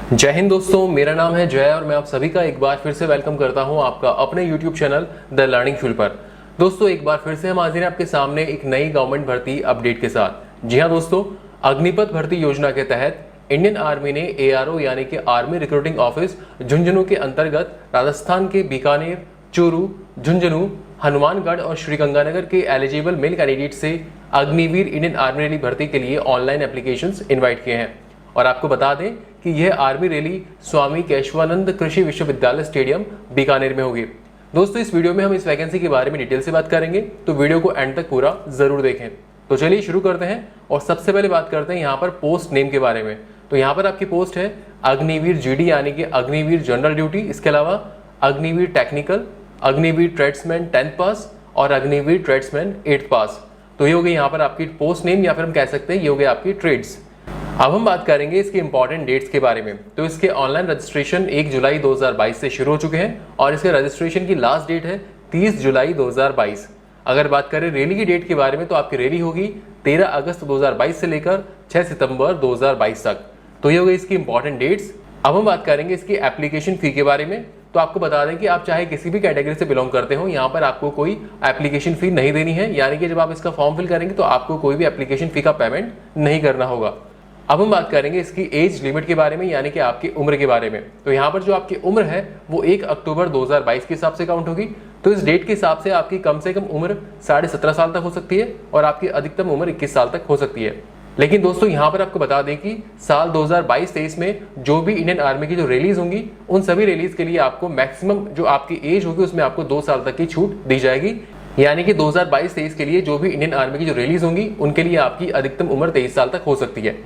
जय हिंद दोस्तों, मेरा नाम है जय और मैं आप सभी का एक बार फिर से वेलकम करता हूं आपका अपने YouTube channel the learning field पर। दोस्तों, एक बार फिर से हम हाजिर हैं आपके सामने एक नई गवर्नमेंट भर्ती अपडेट के साथ। जी हां दोस्तों, अग्निपथ भर्ती योजना के तहत इंडियन आर्मी ने ARO यानी कि आर्मी रिक्रूटिंग ऑफिस झुंझुनू के अंतर्गत राजस्थान के बीकानेर, चूरू, झुंझुनू, हनुमानगढ़ और श्रीगंगानगर के एलिजिबल मेल कैंडिडेट से अग्निवीर इंडियन आर्मी रैली भर्ती के लिए ऑनलाइन एप्लीकेशंस इनवाइट किए हैं। और आपको बता दें कि यह आर्मी रैली स्वामी केशवानंद कृषि विश्वविद्यालय स्टेडियम बीकानेर में होगी। दोस्तों, इस वीडियो में हम इस वैकेंसी के बारे में डिटेल से बात करेंगे, तो वीडियो को एंड तक पूरा जरूर देखें। तो चलिए शुरू करते हैं और सबसे पहले बात करते हैं यहाँ पर पोस्ट नेम के बारे में। तो यहाँ पर आपकी पोस्ट है अग्निवीर GD यानी कि अग्निवीर जनरल ड्यूटी, इसके अलावा Agniveer technical, Agniveer tradesman 10th पास और अग्निवीर ट्रेड्समैन 8th पास। तो ये हो गई यहाँ पर आपकी पोस्ट नेम, या फिर हम कह सकते हैं ये हो गई आपकी ट्रेड्स। अब हम बात करेंगे इसके इंपॉर्टेंट डेट्स के बारे में। तो इसके ऑनलाइन रजिस्ट्रेशन 1 जुलाई 2022 से शुरू हो चुके हैं और इसके रजिस्ट्रेशन की लास्ट डेट है 30 जुलाई 2022। अगर बात करें रैली की डेट के बारे में, तो आपकी रैली होगी 13 अगस्त 2022 से लेकर 6 सितंबर 2022 तक। तो ये हो गई इसकी इंपॉर्टेंट डेट्स। अब हम बात करेंगे इसकी एप्लीकेशन फी के बारे में। तो आपको बता दें कि आप चाहे किसी भी कैटेगरी से बिलोंग करते हो, यहाँ पर आपको कोई एप्लीकेशन फी नहीं देनी है, यानी कि जब आप इसका फॉर्म फिल करेंगे तो आपको कोई भी एप्लीकेशन फी का पेमेंट नहीं करना होगा। अब हम बात करेंगे इसकी एज लिमिट के बारे में, यानी कि आपकी उम्र के बारे में। तो यहाँ पर जो आपकी उम्र है वो 1 अक्टूबर 2022 के हिसाब से काउंट होगी। तो इस डेट के हिसाब से आपकी कम से कम उम्र 17.5 साल तक हो सकती है और आपकी अधिकतम उम्र 21 साल तक हो सकती है। लेकिन दोस्तों, यहाँ पर आपको बता दें कि साल 2022-23 में जो भी इंडियन आर्मी की जो रैलीज होंगी, उन सभी रैलीज के लिए आपको मैक्सिमम जो आपकी एज होगी उसमें आपको 2 साल तक की छूट दी जाएगी। यानी कि 2022-23 के लिए जो भी इंडियन आर्मी की जो रैलीज होंगी उनके लिए आपकी अधिकतम उम्र 23 साल तक हो सकती है।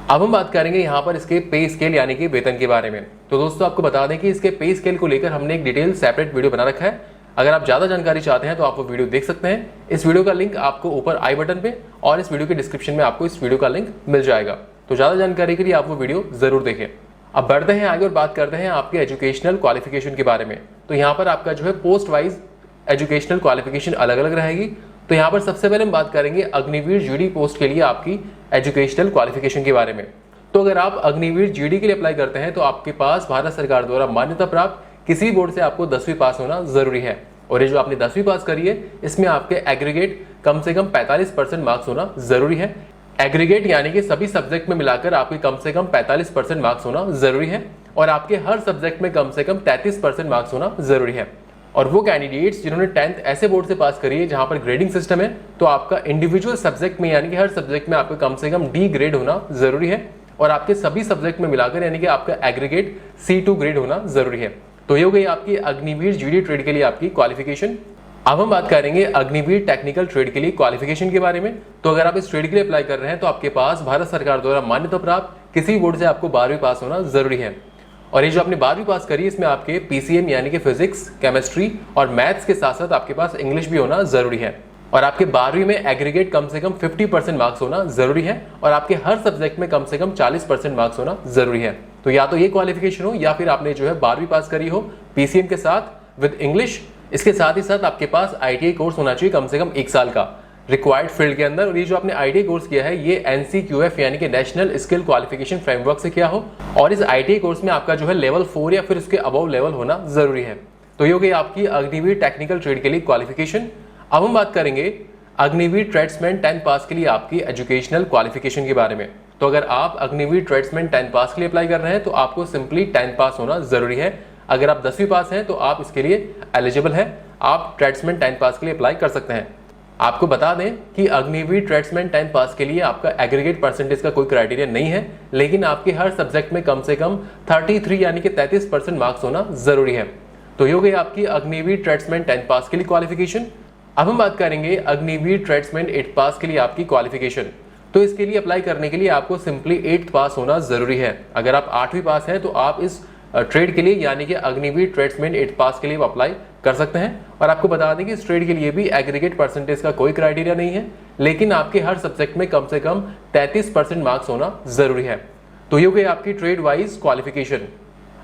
अब हम बात करेंगे यहाँ पर इसके पे स्केल यानी कि वेतन के बारे में। तो दोस्तों, आपको बता दें कि इसके पे स्केल को लेकर हमने एक डिटेल सेपरेट वीडियो बना रखा है। अगर आप ज्यादा जानकारी चाहते हैं तो आप वो वीडियो देख सकते हैं। इस वीडियो का लिंक आपको ऊपर आई बटन पे और इस वीडियो के डिस्क्रिप्शन में आपको इस वीडियो का लिंक मिल जाएगा। तो ज्यादा जानकारी के लिए आप वो वीडियो जरूर देखें। अब बढ़ते हैं आगे और बात करते हैं आपके एजुकेशनल क्वालिफिकेशन के बारे में। तो यहाँ पर आपका जो है पोस्ट वाइज एजुकेशनल क्वालिफिकेशन अलग अलग रहेगी। तो यहाँ पर सबसे पहले हम बात करेंगे अग्निवीर GD पोस्ट के लिए आपकी एजुकेशनल क्वालिफिकेशन के बारे में। तो अगर आप अग्निवीर GD के लिए अप्लाई करते हैं तो आपके पास भारत सरकार द्वारा मान्यता प्राप्त किसी बोर्ड से आपको 10वीं पास होना जरूरी है। और ये जो आपने 10वीं पास करी है, इसमें आपके एग्रीगेट कम से कम 45% मार्क्स होना जरूरी है। एग्रीगेट यानी कि सभी सब्जेक्ट में मिलाकर आपके कम से कम 45% मार्क्स होना जरूरी है और आपके हर सब्जेक्ट में कम से कम 33% मार्क्स होना जरूरी है। और वो कैंडिडेट्स जिन्होंने 10th ऐसे बोर्ड से पास करी है जहां पर ग्रेडिंग सिस्टम है, तो आपका इंडिविजुअल सब्जेक्ट में यानी कि हर सब्जेक्ट में आपको कम से कम D ग्रेड होना जरूरी है और आपके सभी सब्जेक्ट में मिलाकर यानी कि आपका एग्रीगेट C2 ग्रेड होना जरूरी है। तो ये हो गई आपकी अग्निवीर GD ट्रेड के लिए आपकी क्वालिफिकेशन। अब हम बात करेंगे अग्निवीर टेक्निकल ट्रेड के लिए क्वालिफिकेशन के बारे में। तो अगर आप इस ट्रेड के लिए अप्लाई कर रहे हैं तो आपके पास भारत सरकार द्वारा मान्यता प्राप्त किसी बोर्ड से आपको 12वीं पास होना जरूरी है। और ये जो आपने 12वीं पास करी, इसमें आपके PCM यानी कि फिजिक्स, केमिस्ट्री और मैथ्स के साथ साथ आपके पास इंग्लिश भी होना जरूरी है। और आपके 12वीं में एग्रीगेट कम से कम 50% मार्क्स होना जरूरी है और आपके हर सब्जेक्ट में कम से कम 40% मार्क्स होना जरूरी है। तो या तो ये क्वालिफिकेशन हो या फिर आपने जो है 12वीं पास करी हो PCM के साथ विद इंग्लिश। इसके साथ ही साथ आपके पास ITI कोर्स होना चाहिए कम से कम 1 साल का रिक्वायर्ड फील्ड के अंदर। और ये जो आपने ITI कोर्स किया है ये NCQF यानी कि नेशनल स्किल क्वालिफिकेशन फ्रेमवर्क से किया हो और इस ITI कोर्स में आपका जो है लेवल 4 या फिर उसके अबव लेवल होना जरूरी है। तो ये हो गई आपकी अग्निवीर टेक्निकल ट्रेड के लिए क्वालिफिकेशन। अब हम बात करेंगे अग्निवीर ट्रेड्समैन 10th पास के लिए आपकी एजुकेशनल क्वालिफिकेशन के बारे में। तो अगर आप अग्निवीर ट्रेड्समैन 10th पास के लिए अप्लाई कर रहे हैं तो आपको सिंपली 10th पास होना जरूरी है। अगर आप 10वीं पास हैं तो आप इसके लिए एलिजिबल है, आप ट्रेड्समैन 10th पास के लिए अप्लाई कर सकते हैं। आपको बता दें कि अग्निवीर ट्रेड्समैन 10th पास के लिए आपका एग्रीगेट परसेंटेज का कोई क्राइटेरिया नहीं है, लेकिन आपके हर सब्जेक्ट में कम से कम 33 यानी कि 33% मार्क्स होना जरूरी है। तो ये हो गई आपकी अग्निवीर ट्रेड्समैन 10th पास के लिए क्वालिफिकेशन। अब हम बात करेंगे अग्निवीर ट्रेड्समैन 8th पास के लिए आपकी क्वालिफिकेशन। तो इसके लिए अप्लाई करने के लिए आपको सिंपली 8th पास होना जरूरी है। अगर आप 8वीं पास हैं तो आप इस ट्रेड के लिए यानी कि अग्निवीर ट्रेड्समैन 8th पास के लिए अप्लाई कर सकते हैं। और आपको बता दें कि इस ट्रेड के लिए भी एग्रीगेट परसेंटेज का कोई क्राइटेरिया नहीं है, लेकिन आपके हर सब्जेक्ट में कम से कम 33% मार्क्स होना जरूरी है। तो ये हो गई आपकी ट्रेड वाइज क्वालिफिकेशन।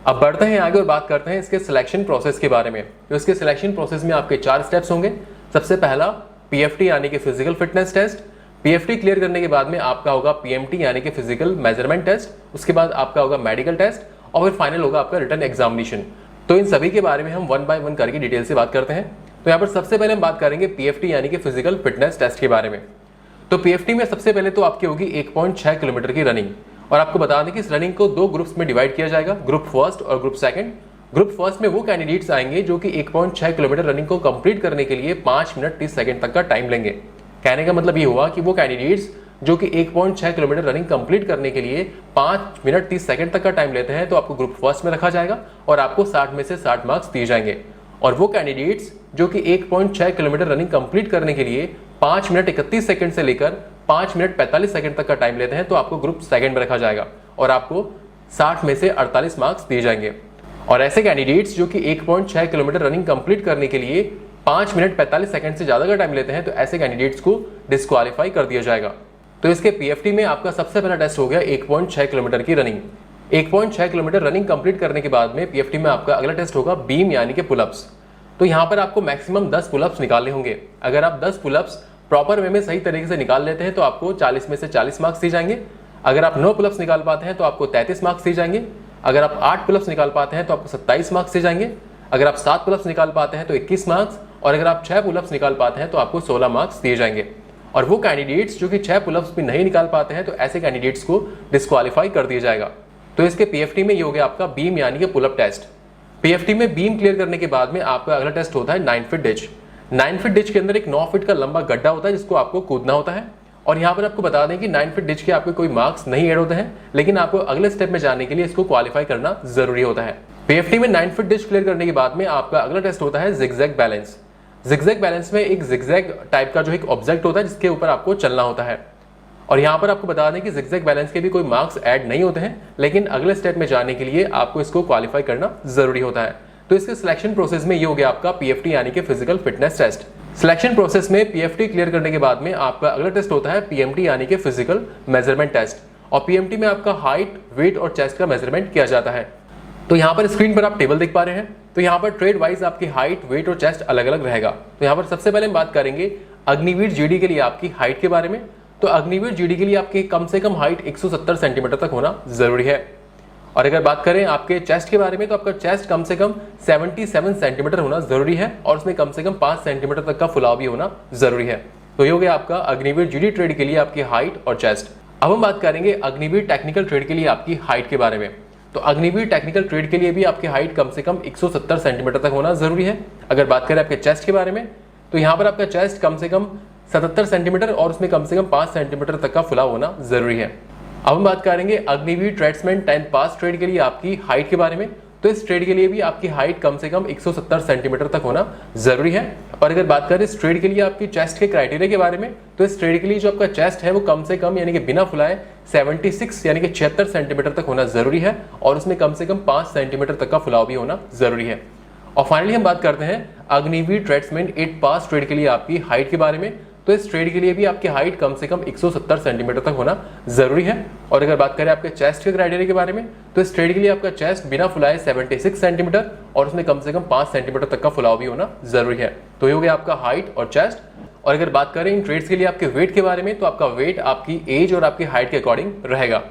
अब बढ़ते हैं आगे और बात करते हैं इसके सिलेक्शन प्रोसेस के बारे में। तो इसके सिलेक्शन प्रोसेस में आपके 4 स्टेप्स होंगे। सबसे पहला PFT यानी कि physical fitness test. PFT clear करने के बाद में आपका होगा PMT यानी कि फिजिकल मेजरमेंट टेस्ट। उसके बाद आपका होगा मेडिकल टेस्ट और फिर फाइनल होगा आपका रिटन एग्जामिनेशन। तो इन सभी के बारे में हम वन बाय वन करके डिटेल से बात करते हैं। तो यहाँ पर सबसे पहले हम बात करेंगे पीएफटी यानी कि फिजिकल फिटनेस टेस्ट के बारे में। तो पीएफटी में सबसे पहले तो आपकी होगी 1.6 किलोमीटर की रनिंग, और आपको बता दें कि इस रनिंग को 2 ग्रुप्स में डिवाइड किया जाएगा, ग्रुप फर्स्ट और ग्रुप सेकंड। ग्रुप फर्स्ट में वो कैंडिडेट्स आएंगे जो कि 1.6 किलोमीटर रनिंग को कंप्लीट करने के लिए 5 मिनट 30 सेकंड तक का टाइम लेंगे। कहने का मतलब ये हुआ कि वो कैंडिडेट्स जो कि 1.6 किलोमीटर रनिंग कंप्लीट करने के लिए 5 मिनट 30 सेकंड तक का टाइम लेते हैं, तो आपको ग्रुप फर्स्ट में रखा जाएगा और आपको 60 में से 60 मार्क्स दिए जाएंगे। और वो कैंडिडेट्स जो कि 1.6 किलोमीटर रनिंग कंप्लीट करने के लिए 5 मिनट 31 सेकंड से लेकर 5 मिनट 45 सेकंड तक का टाइम लेते हैं, तो आपको ग्रुप सेकंड में रखा जाएगा और आपको 60 में से 48 मार्क्स दिए जाएंगे। और ऐसे कैंडिडेट्स जो कि 1.6 किलोमीटर रनिंग कंप्लीट करने के लिए 5 मिनट 45 सेकंड से ज्यादा का टाइम लेते हैं, तो ऐसे कैंडिडेट्स को डिस्क्वालीफाई कर दिया जाएगा। तो इसके पीएफटी में आपका सबसे पहला टेस्ट हो गया 1.6 किलोमीटर की रनिंग। 1.6 किलोमीटर रनिंग कंप्लीट करने के बाद में पीएफटी में आपका अगला टेस्ट होगा बीम यानी कि पुलअप्स। तो यहाँ पर आपको मैक्सिमम 10 पुलअप्स निकालने होंगे। अगर आप 10 पुलअप्स प्रॉपर वे में सही तरीके से निकाल लेते हैं तो आपको 40 में से 40 मार्क्स दिए जाएंगे। अगर आप 9 पुलअप्स निकाल पाते हैं तो आपको 33 मार्क्स दिए जाएंगे। अगर आप 8 पुलअप्स निकाल पाते हैं तो आपको 27 मार्क्स दिए जाएंगे। अगर आप 7 पुलअप्स निकाल पाते हैं तो 21 मार्क्स, और अगर आप 6 पुलअप्स निकाल पाते हैं तो आपको 16 मार्क्स दिए जाएंगे। और वो कैंडिडेट्स जो कि 6 पुलअप्स भी नहीं निकाल पाते हैं, तो ऐसे कैंडिडेट्स को डिस्क्वालीफाई कर दिया जाएगा। तो इसके पीएफटी में ये हो गया आपका बीम यानी कि पुलअप टेस्ट। पीएफटी में बीम क्लियर करने के बाद में आपका अगला टेस्ट होता है 9 फीट डिच। 9 फीट डिच के अंदर एक 9 फीट का लंबा गड्ढा होता है जिसको आपको कूदना होता है। और यहाँ पर आपको बता दें कि 9 फीट डिच के आपके कोई मार्क्स नहीं ऐड होते हैं, लेकिन आपको अगले स्टेप में जाने के लिए इसको क्वालिफाई करना जरूरी होता है। पीएफटी में 9 फीट डिच क्लियर करने के बाद में आपका अगला टेस्ट होता है जिगजैग बैलेंस। जिगजैग बैलेंस में एक जिगजैग टाइप का जो एक ऑब्जेक्ट होता है जिसके ऊपर आपको चलना होता है। और यहाँ पर आपको बता दें कि जिगजैग बैलेंस के भी कोई मार्क्स ऐड नहीं होते हैं, लेकिन अगले स्टेप में जाने के लिए आपको इसको क्वालिफाई करना जरूरी होता है। तो इसके सिलेक्शन प्रोसेस में ये हो गया आपका पीएफटी यानी कि physical fitness test. Selection process में पीएफटी क्लियर करने के बाद में आपका अगला टेस्ट होता है पीएमटी यानी कि फिजिकल मेजरमेंट टेस्ट। और पीएमटी में आपका हाइट, वेट और चेस्ट का मेजरमेंट किया जाता है। तो यहाँ पर स्क्रीन पर आप टेबल देख पा रहे हैं। तो यहाँ पर ट्रेड वाइज आपकी हाइट, वेट और चेस्ट अलग अलग रहेगा। तो यहाँ पर सबसे पहले हम बात करेंगे अग्निवीर जीडी के लिए आपकी हाइट के बारे में। तो अग्निवीर जीडी के लिए आपकी कम से कम हाइट 170 सेंटीमीटर तक होना जरूरी है। और अगर बात करें आपके चेस्ट के बारे में, तो आपका चेस्ट कम से कम 77 सेंटीमीटर होना जरूरी है और उसमें कम से कम 5 सेंटीमीटर तक का फुलाव भी होना जरूरी है। तो ये हो गया आपका अग्निवीर जीडी ट्रेड के लिए आपकी हाइट और चेस्ट। अब हम बात करेंगे अग्निवीर टेक्निकल ट्रेड के लिए आपकी हाइट के बारे में। तो अग्निवीर टेक्निकल ट्रेड के लिए भी आपकी हाइट कम से कम 170 सेंटीमीटर तक होना जरूरी है। अगर बात करें आपके चेस्ट के बारे में, तो यहाँ पर आपका चेस्ट कम से कम 77 सेंटीमीटर और उसमें कम से कम 5 सेंटीमीटर तक का फुलाव होना जरूरी है। अब हम बात करेंगे अग्निवीर ट्रेड्समैन 10th पास ट्रेड के लिए आपकी हाइट के बारे में। तो इस ट्रेड के लिए भी आपकी हाइट कम से कम 170 सेंटीमीटर तक होना जरूरी है। और अगर बात करें इस ट्रेड के लिए आपकी चेस्ट के क्राइटेरिया के बारे में, तो इस ट्रेड के लिए जो आपका चेस्ट है वो कम से कम यानी कि बिना फुलाए 76 यानी कि 76 सेंटीमीटर तक होना जरूरी है और उसमें कम से कम 5 सेंटीमीटर तक का फुलाव भी होना जरूरी है। और फाइनली हम बात करते हैं अग्निवीर ट्रेड्समैन 8th पास ट्रेड के लिए आपकी हाइट के बारे में। तो इस ट्रेड के लिए भी आपकी हाइट कम से कम 170 सेंटीमीटर तक होना जरूरी है। और अगर बात करें आपके चेस्ट के क्राइटेरिया के बारे में, तो इस ट्रेड के लिए आपका चेस्ट बिना फुलाए 76 सेंटीमीटर और उसमें कम से कम 5 सेंटीमीटर तक का फुलाव भी होना जरूरी है। तो ये हो गया आपका हाइट और चेस्ट। और अगर बात करें इन ट्रेड्स के लिए आपके वेट के बारे में, तो आपका वेट आपकी एज और आपकी हाइट के अकॉर्डिंग रहेगा।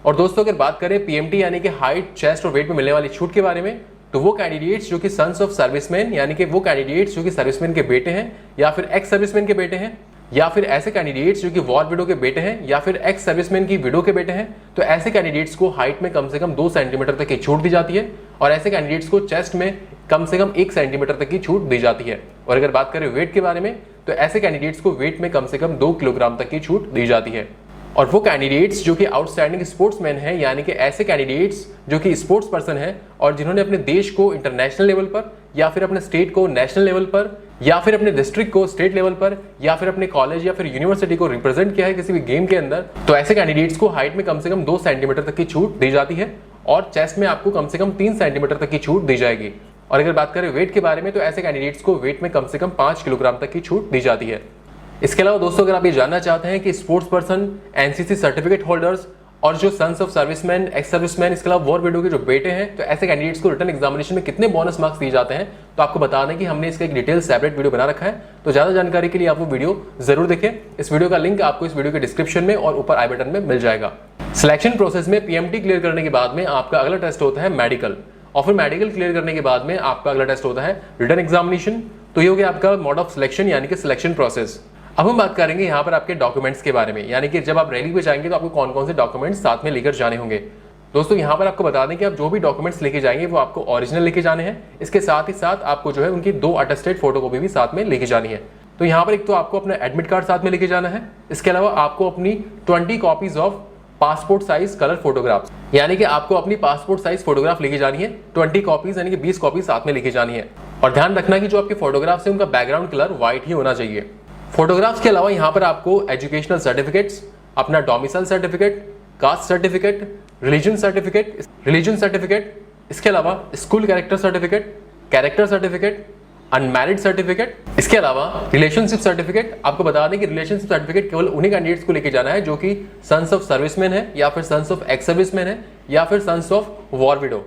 और दोस्तों अगर बात करें पीएमटी यानी कि हाइट, चेस्ट और वेट में मिलने वाली छूट के बारे में, तो वो कैंडिडेट्स जो कि सन्स ऑफ सर्विसमैन यानी कि वो कैंडिडेट्स जो कि सर्विसमैन के बेटे हैं या फिर एक्स सर्विसमैन के बेटे हैं, या फिर ऐसे कैंडिडेट्स जो कि वॉर विडो के बेटे हैं या फिर एक्स सर्विसमैन की विडो के बेटे हैं, तो ऐसे कैंडिडेट्स को हाइट में कम से कम 2 सेंटीमीटर तक की छूट दी जाती है। और ऐसे कैंडिडेट्स को चेस्ट में कम से कम 1 सेंटीमीटर तक की छूट दी जाती है। और अगर बात करें वेट के बारे में, तो ऐसे कैंडिडेट्स को वेट में कम से कम 2 किलोग्राम तक की छूट दी जाती है। और वो कैंडिडेट्स जो कि आउटस्टैंडिंग स्पोर्ट्समैन हैं, यानी कि ऐसे कैंडिडेट्स जो कि स्पोर्ट्स पर्सन हैं और जिन्होंने अपने देश को इंटरनेशनल लेवल पर या फिर अपने स्टेट को नेशनल लेवल पर या फिर अपने डिस्ट्रिक्ट को स्टेट लेवल पर या फिर अपने कॉलेज या फिर यूनिवर्सिटी को रिप्रेजेंट किया है किसी भी गेम के अंदर, तो ऐसे कैंडिडेट्स को हाइट में कम से कम 2 सेंटीमीटर तक की छूट दी जाती है और चेस्ट में आपको कम से कम 3 सेंटीमीटर तक की छूट दी जाएगी। और अगर बात करें वेट के बारे में, तो ऐसे कैंडिडेट्स को वेट में कम से कम 5 किलोग्राम तक की छूट दी जाती है। इसके अलावा दोस्तों अगर आप ये जानना चाहते हैं कि sports person, NCC certificate holders और जो sons of serviceman, ex serviceman, इसके अलावा वॉर विडो के जो बेटे हैं, तो ऐसे कैंडिडेट्स को रिटर्न एग्जामिनेशन में कितने बोनस मार्क्स दिए जाते हैं, तो आपको बता दें कि हमने इसका एक डिटेल सेपरेट वीडियो बना रखा है। तो ज्यादा जानकारी के लिए आप वो वीडियो जरूर देखें। इस वीडियो का लिंक आपको इस वीडियो के डिस्क्रिप्शन में और ऊपर आई बटन में मिल जाएगा। सिलेक्शन प्रोसेस में पीएमटी क्लियर करने के बाद में आपका अगला टेस्ट होता है मेडिकल, और फिर मेडिकल क्लियर करने के बाद में आपका अगला टेस्ट होता है रिटन एग्जामिनेशन। तो ये हो गया आपका मोड ऑफ सिलेक्शन यानी कि सिलेक्शन प्रोसेस। अब हम बात करेंगे यहाँ पर आपके डॉक्यूमेंट्स के बारे में, यानी कि जब आप रैली पे जाएंगे तो आपको कौन कौन से डॉक्यूमेंट्स साथ में लेकर जाने होंगे। दोस्तों यहाँ पर आपको बता दें कि आप जो भी डॉक्यूमेंट्स लेके जाएंगे वो आपको ओरिजिनल लेके जाने हैं, इसके साथ ही साथ आपको जो है उनकी 2 अटेस्टेड फोटोकॉपी भी साथ में लेके जानी है। तो यहाँ पर एक तो आपको अपना एडमिट कार्ड साथ में लेके जाना है, इसके अलावा आपको अपनी 20 copies of passport size colour photographs, यानी कि आपको अपनी पासपोर्ट साइज फोटोग्राफ लेके जानी है 20 कॉपीज, यानी कि 20 कॉपी साथ में लेके जानी है। और ध्यान रखना कि जो आपके फोटोग्राफ्स है उनका बैकग्राउंड कलर व्हाइट ही होना चाहिए। फोटोग्राफ्स के अलावा यहाँ पर आपको एजुकेशनल सर्टिफिकेट्स, अपना domicile certificate, caste certificate, religion certificate, इसके अलावा school character certificate, unmarried certificate, इसके अलावा रिलेशनशिप सर्टिफिकेट। आपको बता दें कि रिलेशनशिप सर्टिफिकेट केवल उन्हीं कैंडिडेट्स को लेके जाना है जो कि सन्स ऑफ सर्विसमैन है, या फिर सन्स ऑफ एक्स सर्विसमैन है, या फिर सन्स ऑफ वॉर विडो।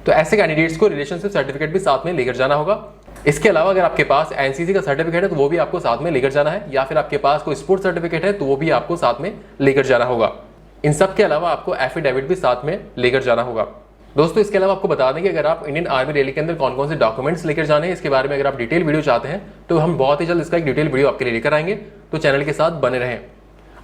तो ऐसे कैंडिडेट्स को रिलेशनशिप सर्टिफिकेट भी साथ में लेकर जाना होगा। इसके अलावा अगर आपके पास एनसीसी का सर्टिफिकेट है तो वो भी आपको साथ में लेकर जाना है, या फिर आपके पास कोई स्पोर्ट्स सर्टिफिकेट है तो वो भी आपको साथ में लेकर जाना होगा। इन सब के अलावा आपको एफिडेविट भी साथ में लेकर जाना होगा। दोस्तों इसके अलावा आपको बता दें कि अगर आप इंडियन आर्मी रैली के अंदर कौन कौन से डॉक्यूमेंट्स लेकर जाने हैं, इसके बारे में अगर आप डिटेल वीडियो चाहते हैं तो हम बहुत ही जल्द इसका एक डिटेल वीडियो आपके लिए लेकर आएंगे, तो चैनल के साथ बने रहें।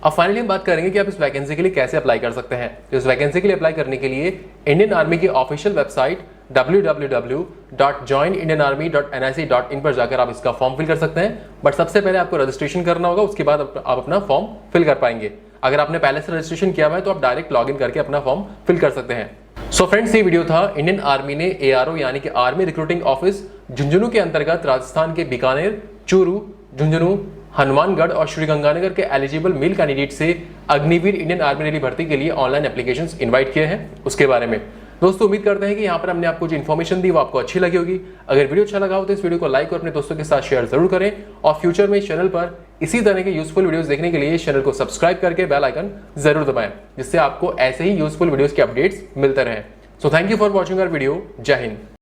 अब फाइनली हम बात करेंगे कि आप इस वैकेंसी के लिए कैसे अप्लाई कर सकते हैं। तो इस वैकेंसी के लिए अप्लाई करने के लिए इंडियन आर्मी की ऑफिशियल वेबसाइट www.joinindianarmy.nic.in पर जाकर आप इसका फॉर्म फिल कर सकते हैं। बट सबसे पहले आपको रजिस्ट्रेशन करना होगा, उसके बाद आप अपना फॉर्म फिल कर पाएंगे। अगर आपने पहले से रजिस्ट्रेशन किया हुआ है तो आप डायरेक्ट लॉग इन करके अपना फॉर्म फिल कर सकते हैं। सो फ्रेंड्स, ये वीडियो था इंडियन आर्मी ने ARO यानी कि आर्मी रिक्रूटिंग ऑफिस झुंझुनू के अंतर्गत राजस्थान के बीकानेर, चूरू, झुंझुनू, हनुमानगढ़ और श्रीगंगानगर के एलिजिबल मेल कैंडिडेट से अग्निवीर इंडियन आर्मी रैली भर्ती के लिए ऑनलाइन एप्लीकेशंस इनवाइट किए हैं, उसके बारे में। दोस्तों उम्मीद करते हैं कि यहाँ पर हमने आपको जो इन्फॉर्मेशन दी वो आपको अच्छी लगी होगी। अगर वीडियो अच्छा लगा हो तो इस वीडियो को लाइक और अपने दोस्तों के साथ शेयर जरूर करें, और फ्यूचर में इस चैनल पर इसी तरह के यूजफुल वीडियोस देखने के लिए इस चैनल को सब्सक्राइब करके बेल आइकन जरूर दबाएं, जिससे आपको ऐसे ही यूजफुल वीडियोस के अपडेट्स मिलते रहें। So thank you for watching our video. जय हिंद।